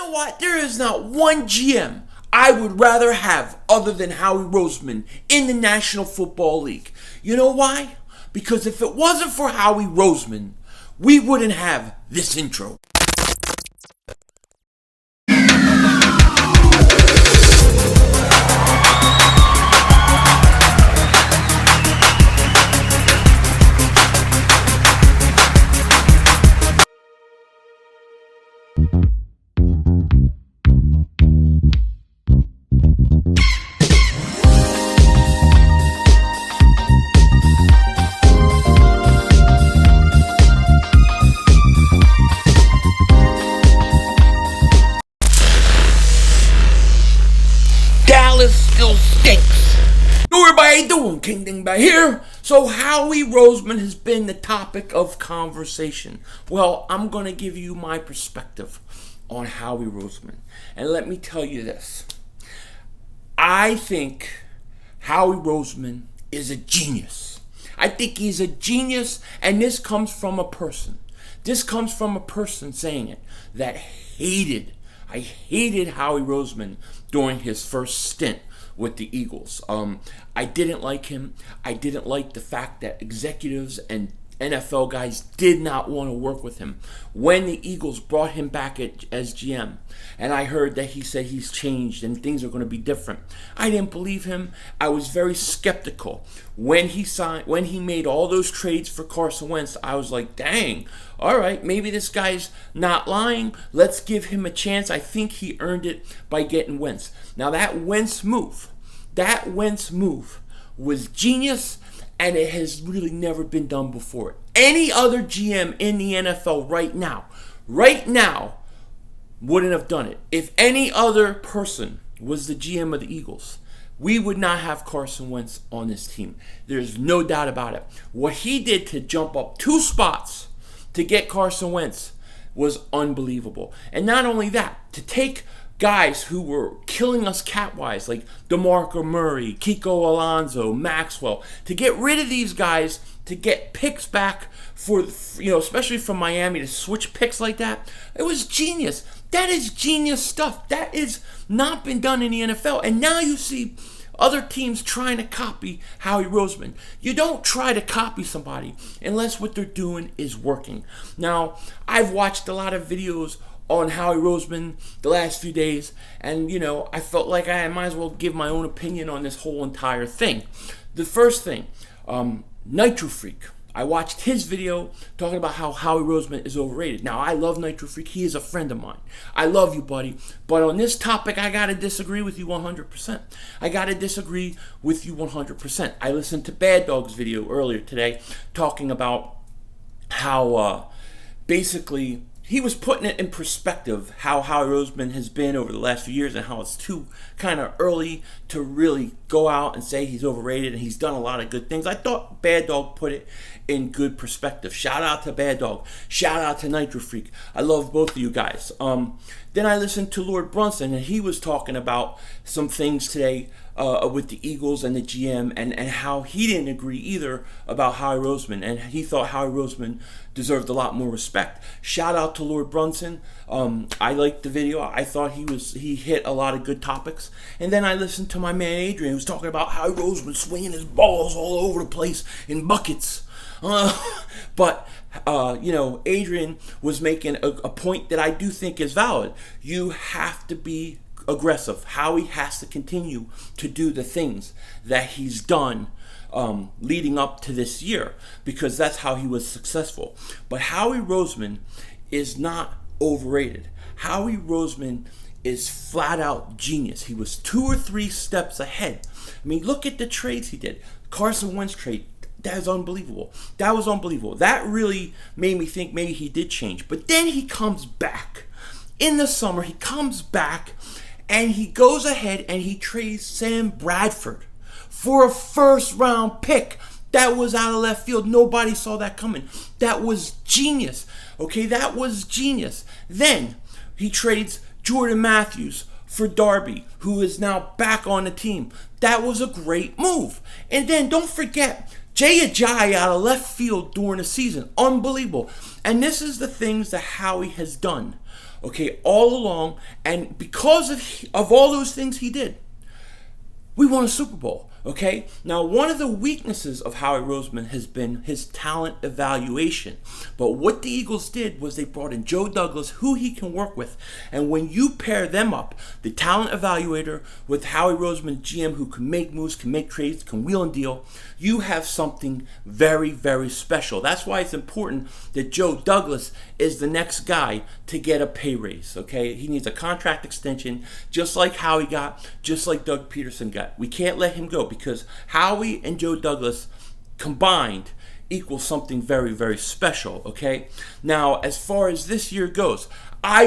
know what? There is not one GM I would rather have other than Howie Roseman in the National Football League. You know why? Because if it wasn't for Howie Roseman, we wouldn't have this intro. Dallas still stinks. Yo, everybody doing? King Dingbat here. So Howie Roseman has been the topic of conversation. Well, I'm going to give you my perspective on Howie Roseman. And let me tell you this. I think Howie Roseman is a genius. I think he's a genius, and this comes from a person. This comes from a person saying it that I hated Howie Roseman during his first stint with the Eagles. I didn't like him. I didn't like the fact that executives and NFL guys did not want to work with him when the Eagles brought him back as GM. And I heard that he said he's changed and things are going to be different. I didn't believe him. I was very skeptical. When he made all those trades for Carson Wentz, I was like, dang, all right, maybe this guy's not lying. Let's give him a chance. I think he earned it by getting Wentz. Now that Wentz move was genius, and it has really never been done before. Any other GM in the NFL right now wouldn't have done it. If any other person was the GM of the Eagles, we would not have Carson Wentz on this team. There's no doubt about it. What he did to jump up 2 spots to get Carson Wentz was unbelievable. And not only that, to take guys who were killing us cap-wise, like DeMarco Murray, Kiko Alonso, Maxwell, to get rid of these guys, to get picks back for, especially from Miami, to switch picks like that, it was genius. That is genius stuff. That is not been done in the NFL. And now you see other teams trying to copy Howie Roseman. You don't try to copy somebody unless what they're doing is working. Now, I've watched a lot of videos on Howie Roseman the last few days, and I felt like I might as well give my own opinion on this whole entire thing. The first thing, Nitro Freak. I watched his video talking about how Howie Roseman is overrated. Now, I love Nitro Freak. He is a friend of mine. I love you, buddy. But on this topic, I got to disagree with you 100%. I got to disagree with you 100%. I listened to Bad Dog's video earlier today talking about how basically he was putting it in perspective how Howie Roseman has been over the last few years and how it's too kind of early to really go out and say he's overrated, and he's done a lot of good things. I thought Bad Dog put it in good perspective. Shout out to Bad Dog. Shout out to Nitro Freak. I love both of you guys. Then I listened to Lord Brunson, and he was talking about some things today with the Eagles and the GM, and how he didn't agree either about Howie Roseman, and he thought Howie Roseman deserved a lot more respect. Shout out to Lord Brunson. I liked the video. I thought he hit a lot of good topics. And then I listened to my man Adrian, who was talking about Howie Roseman swinging his balls all over the place in buckets. But Adrian was making a point that I do think is valid. You have to be aggressive. Howie has to continue to do the things that he's done leading up to this year, because that's how he was successful. But Howie Roseman is not overrated. Howie Roseman is flat out genius. He was 2 or 3 steps ahead. I mean, look at the trades he did. Carson Wentz trade. That is unbelievable. That was unbelievable. That really made me think maybe he did change. But then he comes back. In the summer, he comes back and he goes ahead and he trades Sam Bradford for a first-round pick. That was out of left field. Nobody saw that coming. That was genius. Okay, that was genius. Then he trades Jordan Matthews for Darby, who is now back on the team. That was a great move. And then don't forget, Jay Ajayi out of left field during the season. Unbelievable. And this is the things that Howie has done okay, all along. And because of all those things he did, we won a Super Bowl. Okay? Now, one of the weaknesses of Howie Roseman has been his talent evaluation. But what the Eagles did was they brought in Joe Douglas, who he can work with. And when you pair them up, the talent evaluator with Howie Roseman, GM, who can make moves, can make trades, can wheel and deal, you have something very, very special. That's why it's important that Joe Douglas is the next guy to get a pay raise. Okay? He needs a contract extension, just like Howie got, just like Doug Peterson got. We can't let him go, because Howie and Joe Douglas combined equals something very, very special, okay? Now, as far as this year goes, I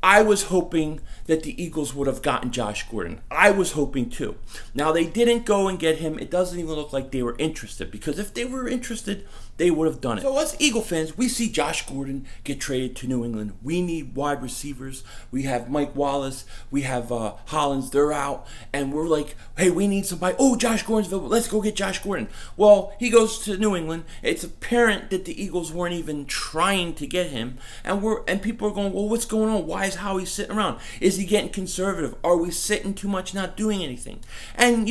was hoping that the Eagles would have gotten Josh Gordon. I was hoping too. Now, they didn't go and get him. It doesn't even look like they were interested, because if they were interested, they would have done it. So as Eagle fans, we see Josh Gordon get traded to New England. We need wide receivers. We have Mike Wallace. We have Hollins. They're out. And we're like, hey, we need somebody. Oh, Josh Gordon's available. Let's go get Josh Gordon. Well, he goes to New England. It's apparent that the Eagles weren't even trying to get him. And people are going, well, what's going on? Why is Howie sitting around? Is he getting conservative? Are we sitting too much, not doing anything? And,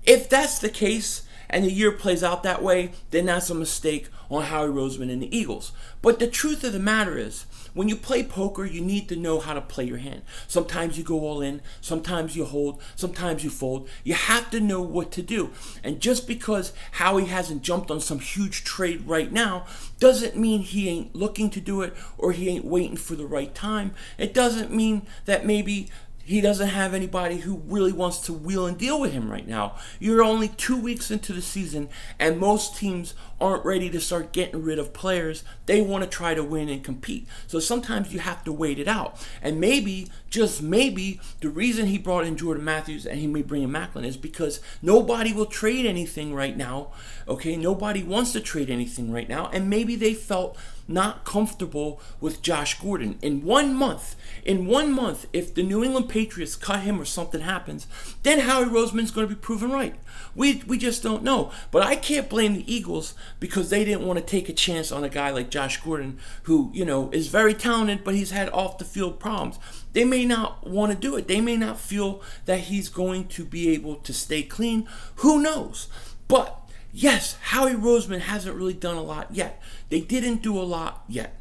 if that's the case, and the year plays out that way, then that's a mistake on Howie Roseman and the Eagles. But the truth of the matter is, when you play poker, you need to know how to play your hand. Sometimes you go all in, sometimes you hold, sometimes you fold. You have to know what to do. And just because Howie hasn't jumped on some huge trade right now doesn't mean he ain't looking to do it, or he ain't waiting for the right time. It doesn't mean that maybe he doesn't have anybody who really wants to wheel and deal with him right now. You're only 2 weeks into the season, and most teams aren't ready to start getting rid of players. They want to try to win and compete. So sometimes you have to wait it out. And maybe, just maybe, the reason he brought in Jordan Matthews and he may bring in Macklin is because nobody will trade anything right now. Okay, nobody wants to trade anything right now, and maybe they felt not comfortable with Josh Gordon. In 1 month, if the New England Patriots cut him or something happens, then Howie Roseman's going to be proven right. We just don't know. But I can't blame the Eagles because they didn't want to take a chance on a guy like Josh Gordon, who, is very talented, but he's had off the field problems. They may not want to do it. They may not feel that he's going to be able to stay clean. Who knows? But yes, Howie Roseman hasn't really done a lot yet. They didn't do a lot yet.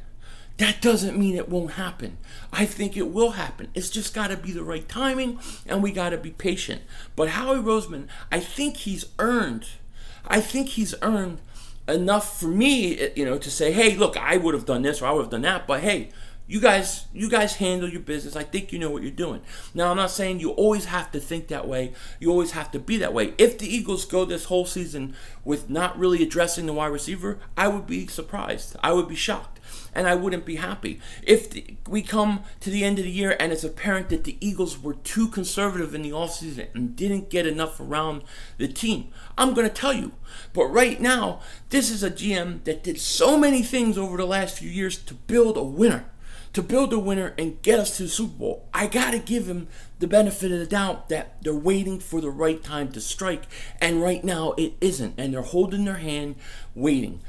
That doesn't mean it won't happen. I think it will happen. It's just got to be the right timing, and we got to be patient. But Howie Roseman, I think he's earned enough for me, to say, hey, look, I would have done this or I would have done that, but hey, you guys handle your business. I think you know what you're doing. Now, I'm not saying you always have to think that way. You always have to be that way. If the Eagles go this whole season with not really addressing the wide receiver, I would be surprised. I would be shocked. And I wouldn't be happy. If we come to the end of the year and it's apparent that the Eagles were too conservative in the offseason and didn't get enough around the team, I'm going to tell you. But right now, this is a GM that did so many things over the last few years to build a winner. And get us to the Super Bowl. I got to give him the benefit of the doubt that they're waiting for the right time to strike. And right now, it isn't. And they're holding their hand, waiting.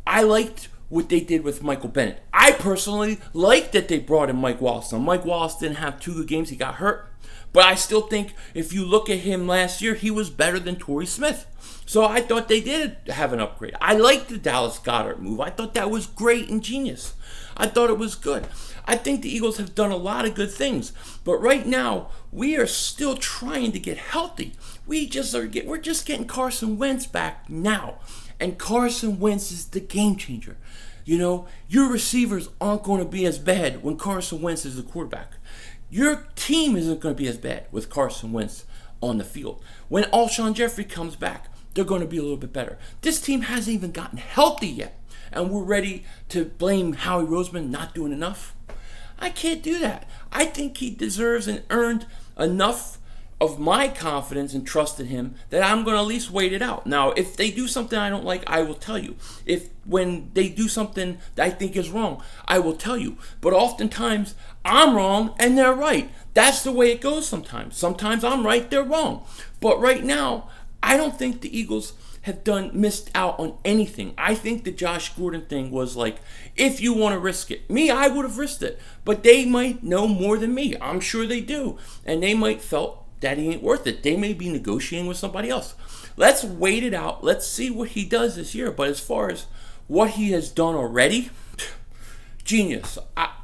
I liked what they did with Michael Bennett. I personally liked that they brought in Mike Wallace. Now, Mike Wallace didn't have 2 good games. He got hurt. But I still think if you look at him last year, he was better than Torrey Smith. So I thought they did have an upgrade. I liked the Dallas Goedert move. I thought that was great and genius. I thought it was good. I think the Eagles have done a lot of good things. But right now, we are still trying to get healthy. We're just getting Carson Wentz back now. And Carson Wentz is the game changer. Your receivers aren't going to be as bad when Carson Wentz is the quarterback. Your team isn't going to be as bad with Carson Wentz on the field. When Alshon Jeffrey comes back, they're going to be a little bit better. This team hasn't even gotten healthy yet, and we're ready to blame Howie Roseman not doing enough. I can't do that. I think he deserves and earned enough of my confidence and trust in him that I'm going to at least wait it out. Now, if they do something I don't like, I will tell you. When they do something that I think is wrong, I will tell you. But oftentimes, I'm wrong and they're right. That's the way it goes sometimes. Sometimes I'm right, they're wrong. But right now, I don't think the Eagles have missed out on anything. I think the Josh Gordon thing was like, if you want to risk it. Me, I would have risked it. But they might know more than me. I'm sure they do. And they might felt that he ain't worth it. They may be negotiating with somebody else. Let's wait it out. Let's see what he does this year. But as far as what he has done already, genius.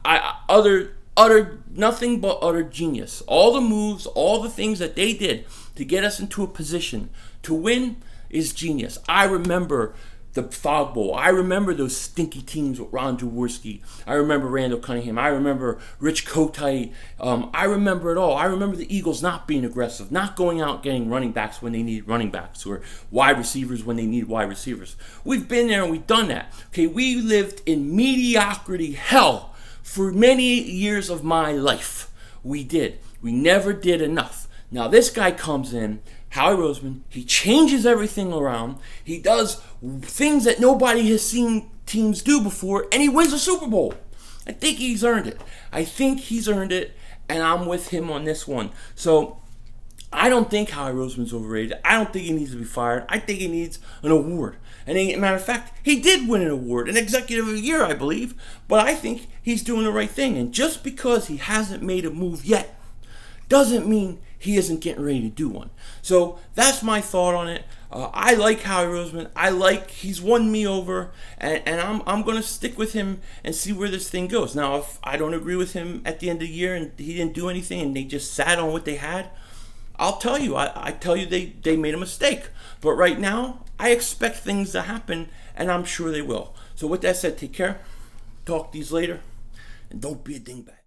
Utter nothing but utter genius. All the moves, all the things that they did to get us into a position to win is genius. I remember the Fog Bowl. I remember those stinky teams with Ron Jaworski. I remember Randall Cunningham. I remember Rich Kotite. I remember it all. I remember the Eagles not being aggressive, not going out getting running backs when they need running backs, or wide receivers when they need wide receivers. We've been there and we've done that. Okay, we lived in mediocrity hell for many years of my life. We did. We never did enough. Now this guy comes in, Howie Roseman, he changes everything around. He does things that nobody has seen teams do before, and he wins a Super Bowl. I think he's earned it. And I'm with him on this one. So I don't think Howie Roseman's overrated. I don't think he needs to be fired. I think he needs an award. And as a matter of fact, he did win an award, an Executive of the Year, I believe. But I think he's doing the right thing. And just because he hasn't made a move yet doesn't mean he isn't getting ready to do one. So that's my thought on it. I like Howie Roseman. He's won me over, and I'm going to stick with him and see where this thing goes. Now, if I don't agree with him at the end of the year and he didn't do anything and they just sat on what they had, I'll tell you. I tell you they made a mistake. But right now, I expect things to happen, and I'm sure they will. So with that said, take care. Talk to you later, and don't be a dingbat.